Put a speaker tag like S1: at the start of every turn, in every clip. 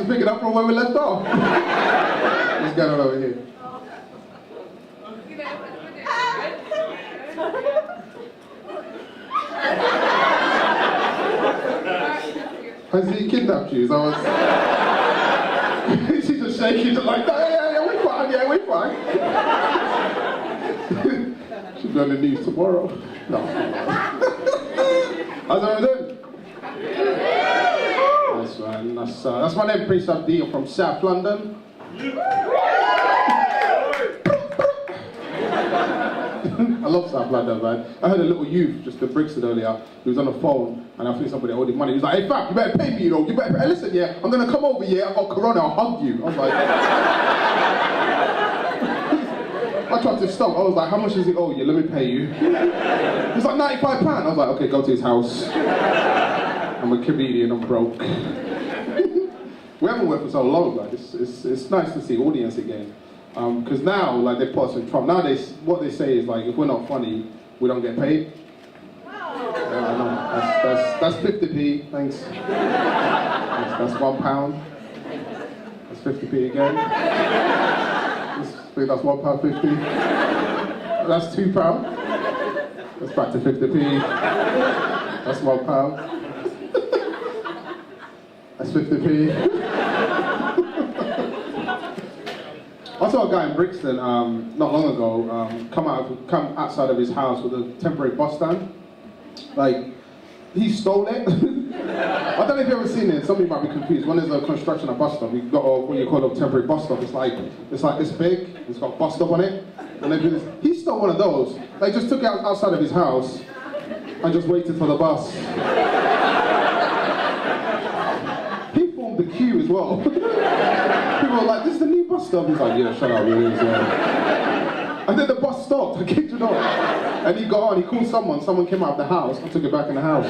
S1: just picking up from where we left off. What's going on over here? Has he kidnapped you? So she's just shaking like, yeah, we're fine. She'll be on the news tomorrow. No. How's everyone doing? That's right. That's my name, Prince Abdi. I'm from South London. I love South London, man. I heard a little youth just in Brixton earlier. He was on the phone, and I think somebody owed him money. He was like, "Hey, fam, you better pay me, you know. You better pay. Listen, yeah, I'm gonna come over. Yeah, I got corona. I'll hug you." I was like, I tried to stop. I was like, "How much does he owe you? Let me pay you." He's like, £95. I was like, "Okay, go to his house. I'm a comedian. I'm broke." We haven't worked for so long, like it's nice to see audience again. Because now, like, they put us in Trump. Nowadays, what they say is, like, if we're not funny, we don't get paid. Yeah, I know. That's 50p, thanks. That's £1. That's 50p again. I think that's £1.50. That's £2. That's back to 50p. That's £1. That's 50p. I saw a guy in Brixton not long ago come outside of his house with a temporary bus stand. Like, he stole it. I don't know if you've ever seen it. Some people might be confused. When there's a construction at bus stop, you've got what you call a temporary bus stop. It's like this big. It's got bus stop on it. And they do this. He stole one of those. They just took it outside of his house and just waited for the bus. He formed the queue as well. People were like, "This is the new bus stop." He's like, "Yeah, shut up, really." And then the bus stopped, I kid you not. And he got on, he called someone came out of the house and took it back in the house.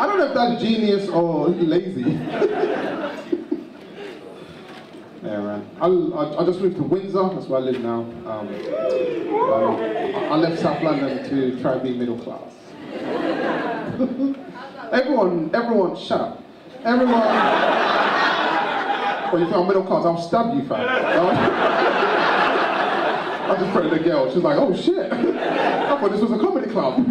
S1: I don't know if that's genius or lazy. Yeah, man. I just moved to Windsor, that's where I live now. I left South London to try and be middle class. Everyone, shut up. Everyone. Well, you think I'm middle class, I'll stab you, fam. I just put the girl, she's like, "Oh shit, I thought this was a comedy club."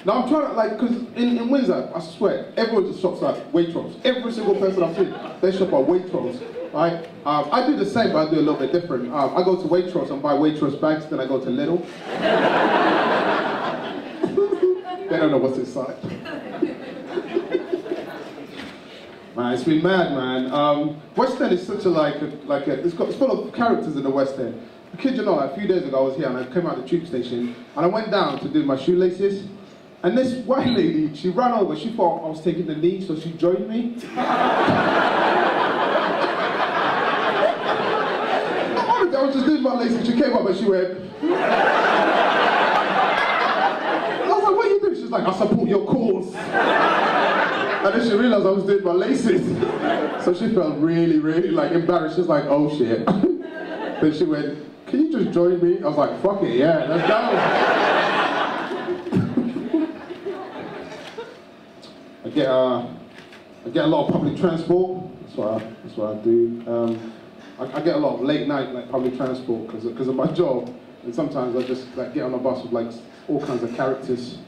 S1: Now I'm trying to, like, because in Windsor, I swear, everyone just shops like Waitrose. Every single person I've seen, they shop at Waitrose, right? I do the same, but I do a little bit different. I go to Waitrose and buy Waitrose bags, then I go to Lidl. They don't know what's inside. Man, it's been mad, man. West End is such a it's full of characters in the West End. I kid you not, a few days ago I was here and I came out of the tube station and I went down to do my shoelaces. And this white lady, she ran over, she thought I was taking the knee, so she joined me. I was just doing my laces, she came up and she went. I was like, "What are you doing?" She's like, "I support your cause." And then she realized I was doing my laces. So she felt really, really like embarrassed. She's like, "Oh shit." Then she went, "Can you just join me?" I was like, "Fuck it, yeah, let's go." I get a lot of public transport. That's what I do. I get a lot of late night like public transport because of my job. And sometimes I just like get on a bus with like all kinds of characters.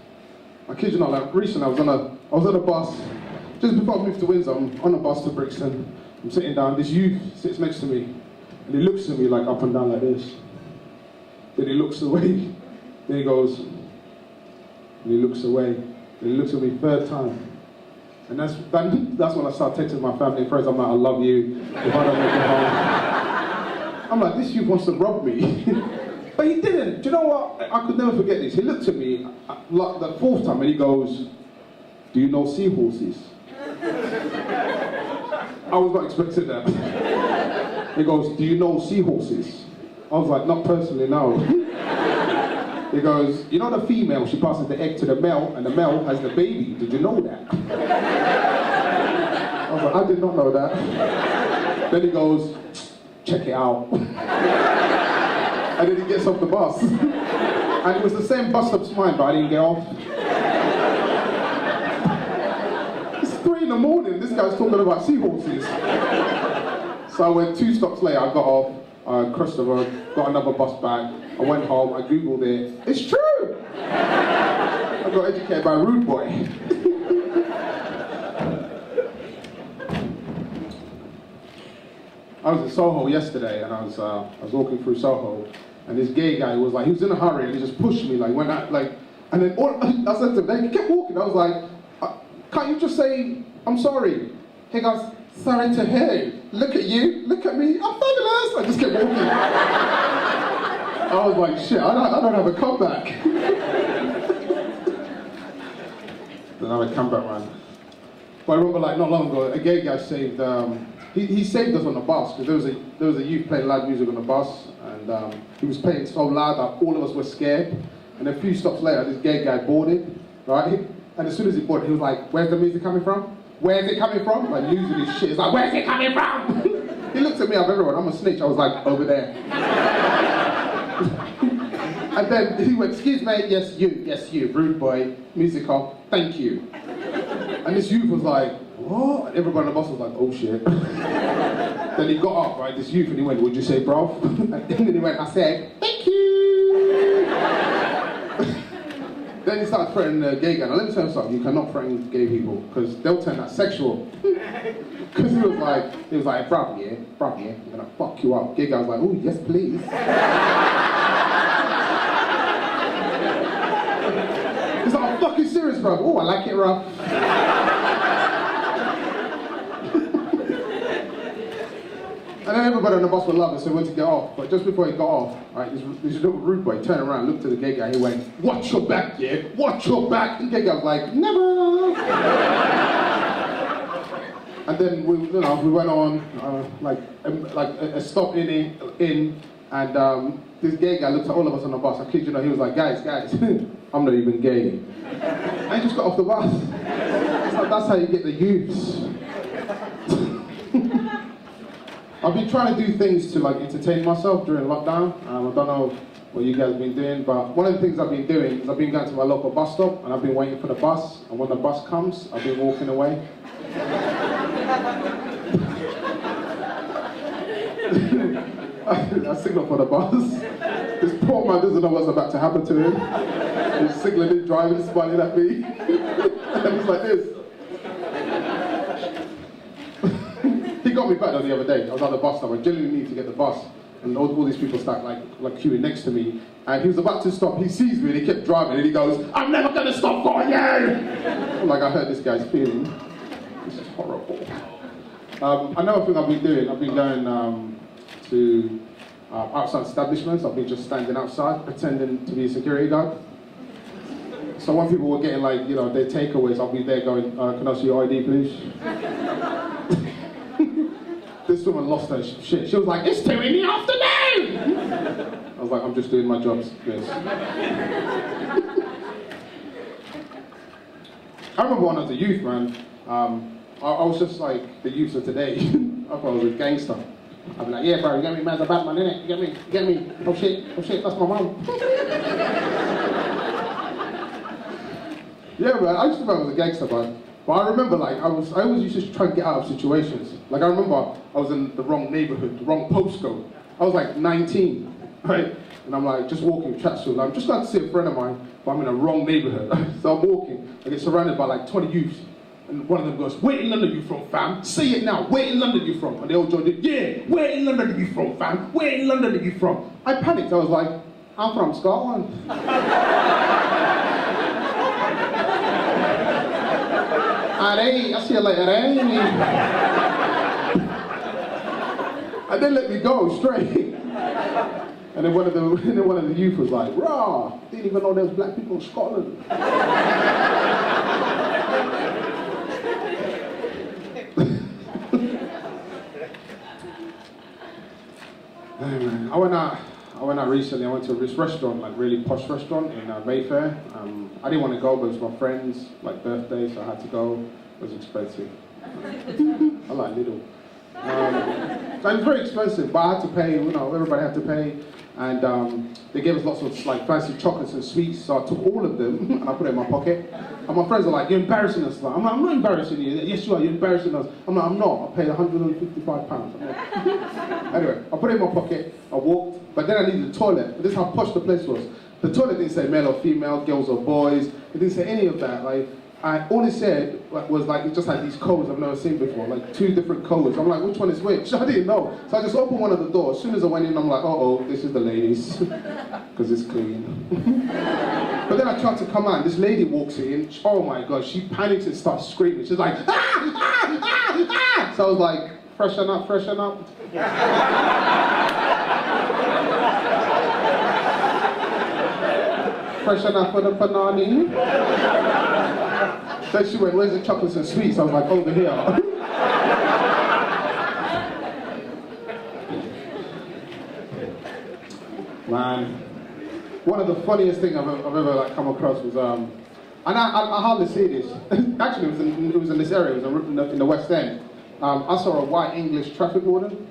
S1: I kid you not, like recently I was on a bus, just before I moved to Windsor, I'm on a bus to Brixton. I'm sitting down, this youth sits next to me, and he looks at me like up and down like this. Then he looks away, then he goes, and he looks away, then he looks at me third time. And that's when I start texting my family and friends. I'm like, "I love you, if I don't make it home." I'm like, this youth wants to rob me. But he didn't. Do you know what? I could never forget this. He looked at me like the fourth time and he goes, "Do you know seahorses?" I was not expecting that. He goes, "Do you know seahorses?" I was like, "Not personally, no." He goes, "You know the female, she passes the egg to the male and the male has the baby. Did you know that?" I was like, "I did not know that." Then he goes, "Check it out." And then he gets off the bus. And it was the same bus stop's mine, but I didn't get off. 3 in the morning, this guy's talking about seahorses. So I went 2 stops later, I got off, crossed the road, got another bus back, I went home, I googled it. It's true! I got educated by a rude boy. I was in Soho yesterday, and I was walking through Soho, and this gay guy was like, he was in a hurry, and he just pushed me, like, went out, like, and then I said to him, he kept walking, I was like, can't you just say, I'm sorry? He goes, sorry to who? Look at you, look at me, I'm fabulous! I just kept walking. I was like, shit, I don't have a comeback. Don't have a comeback, man. But I remember, like, not long ago, a gay guy saved, he saved us on the bus, because there was a youth playing loud music on the bus, and he was playing so loud that all of us were scared. And a few stops later, this gay guy boarded, right? And as soon as he boarded, he was like, where's the music coming from? Where's it coming from? Like, losing his shit. He's like, where's it coming from? He looked at me, I'm everyone, I'm a snitch. I was like, over there. And then he went, excuse me, yes you, rude boy, music off, thank you. And this youth was like, what? And everybody on the bus was like, oh shit. Then he got up, right, this youth, and he went, what'd you say, bro? And then he went, I said, thank you. Then he started threatening the gay guy. Now let me tell you something, you cannot threaten gay people, because they'll turn that sexual. Because he was like, bruv, yeah, I'm gonna fuck you up. Gay guy was like, oh, yes, please. He's like, I'm fucking serious, bruv. Oh, I like it rough. And then everybody on the bus would love it, so he went to get off. But just before he got off, right, this little rude boy turned around, looked at the gay guy, he went, watch your back, yeah? Watch your back. And the gay guy was like, never. And then we went on, a stop in, and this gay guy looked at all of us on the bus. I kid you not, he was like, guys, I'm not even gay. I just got off the bus. So that's how you get the youths. I've been trying to do things to like entertain myself during lockdown. I don't know what you guys have been doing, but one of the things I've been doing is I've been going to my local bus stop and I've been waiting for the bus, and when the bus comes, I've been walking away. I signal for the bus. This poor man doesn't know what's about to happen to him. He's signaling, driving, smiling at me. And he's like this. He got me back the other day. I was at the bus stop. I genuinely need to get the bus. And all these people start like queuing next to me. And he was about to stop. He sees me and he kept driving and he goes, I'm never going to stop for you! I'm like, I hurt this guy's feeling. This is horrible. Another thing I've been doing, I've been going to outside establishments. I've been just standing outside, pretending to be a security guard. So when people were getting like, their takeaways, I'll be there going, can I see your ID, please? This woman lost her shit. She was like, it's 2 in the afternoon! I was like, I'm just doing my job, yes. I remember when I was a youth, man, I was just like the youths of today. I thought I was a gangster. I'd be like, yeah, bro, you get me? Man's a Batman, innit? You get me? Oh shit, that's my mum. Yeah, man, I used to think I was a gangster, man. But I remember, like, I always used to try and get out of situations. Like, I remember I was in the wrong neighborhood, the wrong postcode. I was like 19, right? And I'm like, just walking Chatsfield. I'm just going to see a friend of mine, but I'm in a wrong neighborhood. So I'm walking, I get surrounded by like 20 youths. And one of them goes, where in London are you from, fam? Say it now, where in London are you from? And they all joined in, yeah, where in London are you from, fam? Where in London are you from? I panicked, I was like, I'm from Scotland. Alright, I'll see you later, eh? And they let me go straight. And then one of the youth was like, rah, didn't even know there was black people in Scotland. Anyway, I went out recently. I went to this restaurant, like really posh restaurant in Mayfair. I didn't want to go, but it was my friend's like birthday, so I had to go. It was expensive. I like Lidl. So it was very expensive, but I had to pay. Everybody had to pay. and they gave us lots of like fancy chocolates and sweets, so I took all of them and I put it in my pocket. And my friends are like, "You're embarrassing us." Like, I'm like, "I'm not embarrassing you." "Yes, you are. You're embarrassing us." I'm like, "I'm not. I paid £155." Anyway, I put it in my pocket. I walked, but then I needed the toilet. But this is how posh the place was. The toilet didn't say male or female, girls or boys. It didn't say any of that. Like, all it said was like, it just had these codes I've never seen before, like 2 different codes. I'm like, which one is which? I didn't know. So I just opened one of the doors. As soon as I went in, I'm like, uh-oh, this is the ladies, because it's clean. But then I tried to come out, and this lady walks in. Oh my God, she panics and starts screaming. She's like, "Ah, ah, ah, ah!" So I was like, freshen up, freshen up. Freshen up for the panani. Then she went, "Where's the chocolates and sweets?" I was like, "Over here." Man, one of the funniest things I've ever like come across was and I hardly see this. Actually, it was in this area. It was in the West End. I saw a white English traffic warden.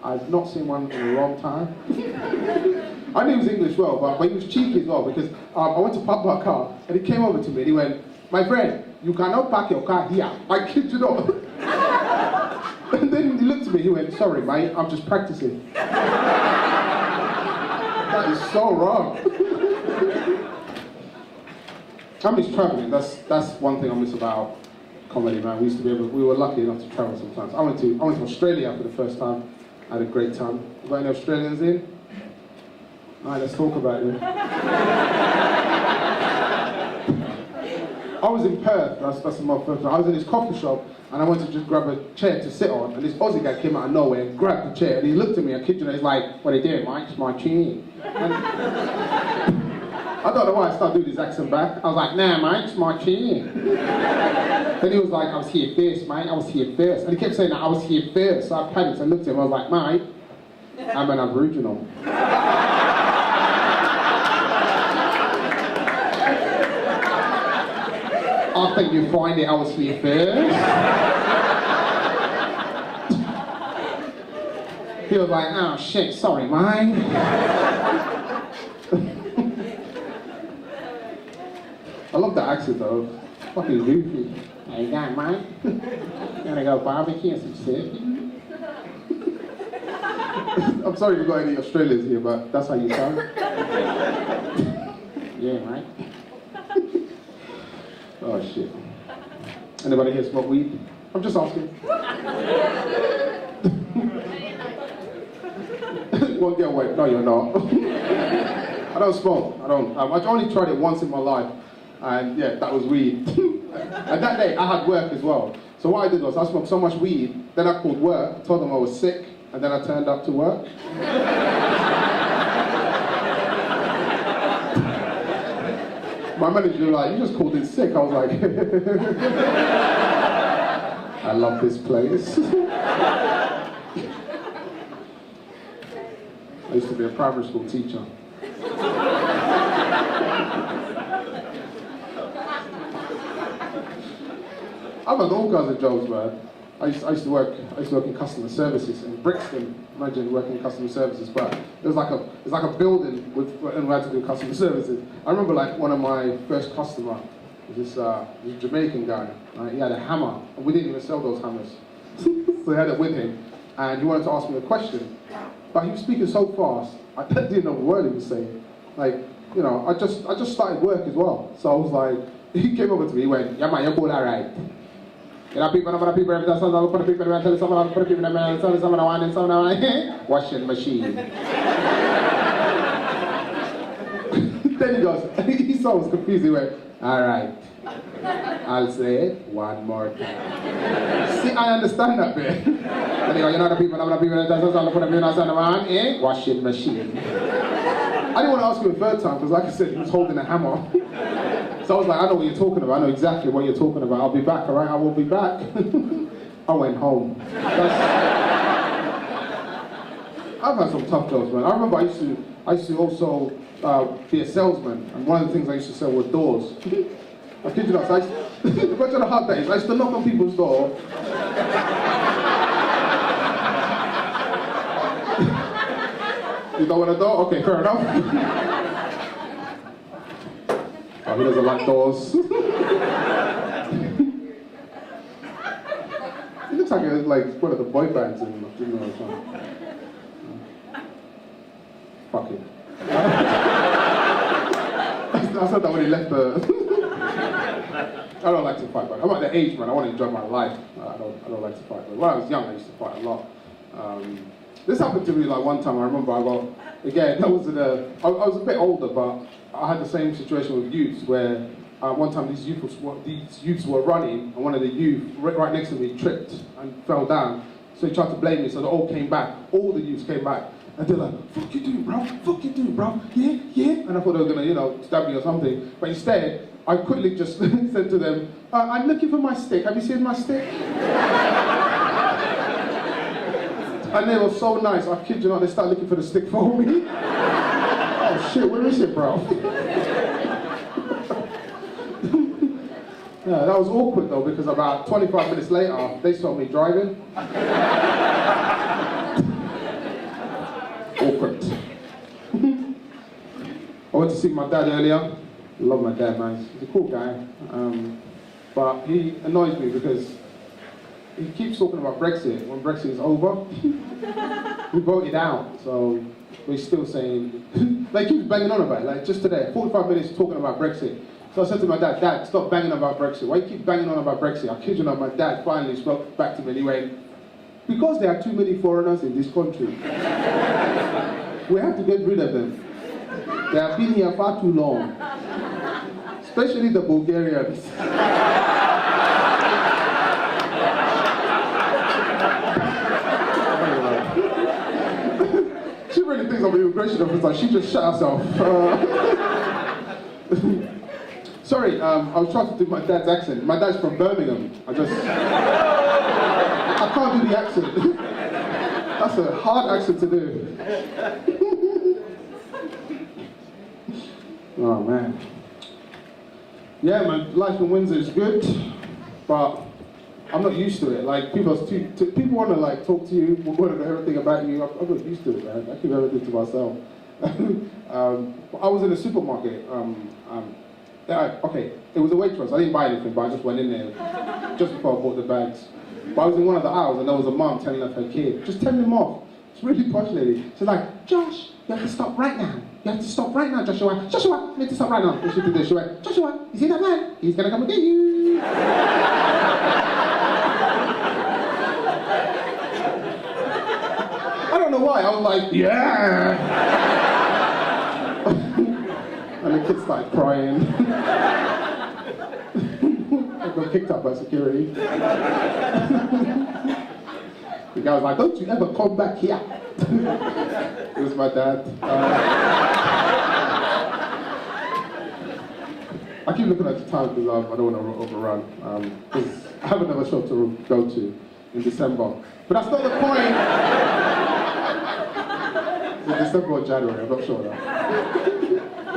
S1: I've not seen one in a long time. I knew he was English well, but he was cheeky as well, because I went to park my car and he came over to me and he went, "My friend, you cannot park your car here." I kid you not. And then he looked at me, he went, "Sorry mate, I'm just practicing." That is so wrong. I miss traveling. That's one thing I miss about comedy, man. We were lucky enough to travel sometimes. I went to Australia for the first time. I had a great time. You got any Australians in? All right, let's talk about it. I was in Perth, that's my first time. I was in this coffee shop and I went to just grab a chair to sit on, and this Aussie guy came out of nowhere and grabbed the chair and he looked at me, I kid you not, he's like, "What are you doing, mate? It's my chair." And I don't know why I started doing this accent back. I was like, "Nah, mate, it's my chair." Then he was like, "I was here first, mate, I was here first." And he kept saying that, "I was here first." So I panicked and looked at him, I was like, "Mate, I'm an Aboriginal." "I think you find it, I was here first." He was like, "Oh shit, sorry mate." I love that accent though. Fucking goofy. "How you going, mate? Gonna go barbecue and some surfing?" I'm sorry if you've got any Australians here, but that's how you sound. "Yeah, mate." Oh shit. Anybody here smoke weed? I'm just asking. One girl went, "No, you're not." I don't smoke. I don't. I've only tried it once in my life, and yeah, that was weed. And that day I had work as well. So what I did was I smoked so much weed, then I called work, told them I was sick, and then I turned up to work. My manager was like, "You just called in sick." I was like, "I love this place." I used to be a primary school teacher. I've had all kinds of jobs, man. I used to work in customer services in Brixton. Imagine working in customer services, but it was like a building and we had to do customer services. I remember like one of my first customer was this Jamaican guy. Right? He had a hammer, and we didn't even sell those hammers, so he had it with him, and he wanted to ask me a question, but he was speaking so fast I didn't know a word he was saying. Like, you know, I just started work as well, so I was like, he came over to me, he went, "Yeah man, you're good, alright. You know, people, every time someone put people, tell someone put people, someone want and someone washing machine." Then he goes, he saw I was confused, he went, "All right, I'll say it one more time." See, I understand that bit. Then he goes, "You know the people, tell someone put people, someone washing machine." I didn't want to ask him a third time, because like I said, he was holding a hammer. So I was like, "I know what you're talking about. I know exactly what you're talking about. I'll be back, all right? I will be back." I went home. I've had some tough jobs, man. I remember I used to also be a salesman, and one of the things I used to sell were doors. I kid you not. So imagine how hard that is. I used to knock on people's door. You don't want a door? Okay, fair enough. Oh, he doesn't like doors. He looks like one of the boy bands in the funeral or something. Fuck it. I said that when he left the... I don't like to fight, but I'm at the age, man, I want to enjoy my life. I don't like to fight, but when I was young, I used to fight a lot. This happened to me like one time. I remember I was a bit older, but I had the same situation with youths where one time these youths were running, and one of the youth right next to me tripped and fell down. So he tried to blame me, so they all came back. All the youths came back, and they're like, "Fuck you doing, bro? Fuck you doing, bro? Yeah, yeah." And I thought they were gonna, stab me or something. But instead, I quickly just said to them, "I'm looking for my stick. Have you seen my stick?" And they were so nice. I kid you not, they started looking for the stick for me. Oh shit, where is it, bro? Yeah, that was awkward though, because about 25 minutes later, they saw me driving. Awkward. I went to see my dad earlier. I love my dad, man. He's a cool guy. But he annoys me because he keeps talking about Brexit when Brexit is over. We voted out, so we're still saying, like, he keeps banging on about it. Like just today, 45 minutes talking about Brexit. So I said to my dad, "Dad, stop banging about Brexit. Why you keep banging on about Brexit?" I kid you not, my dad finally spoke back to me and he went, "Because there are too many foreigners in this country. We have to get rid of them. They have been here far too long. Especially the Bulgarians." She really thinks I'm an immigration officer. She just shut herself. Sorry, I was trying to do my dad's accent. My dad's from Birmingham. I can't do the accent. That's a hard accent to do. Oh man. Yeah, man, life in Windsor is good, but I'm not used to it. Like people want to like talk to you, want to know everything about you. I'm not used to it, man. I keep everything to myself. I was in a supermarket. Okay, it was a waitress. I didn't buy anything, but I just went in there just before I bought the bags. But I was in one of the aisles, and there was a mom telling her kid, just telling him off. It's a really posh lady. She's like, "Josh, you have to stop right now. You have to stop right now, Joshua. Joshua, you need to stop right now." And she did this. She went, "Joshua, you see that man? He's gonna come and get you." I don't know why. I was like, "Yeah." And the kid started crying. I got kicked out by security. The guy was like, "Don't you ever come back here." It was my dad. I keep looking at the time because I don't want to overrun. Because I have another show to go to in December. But that's not the point. In December or January, I'm not sure now.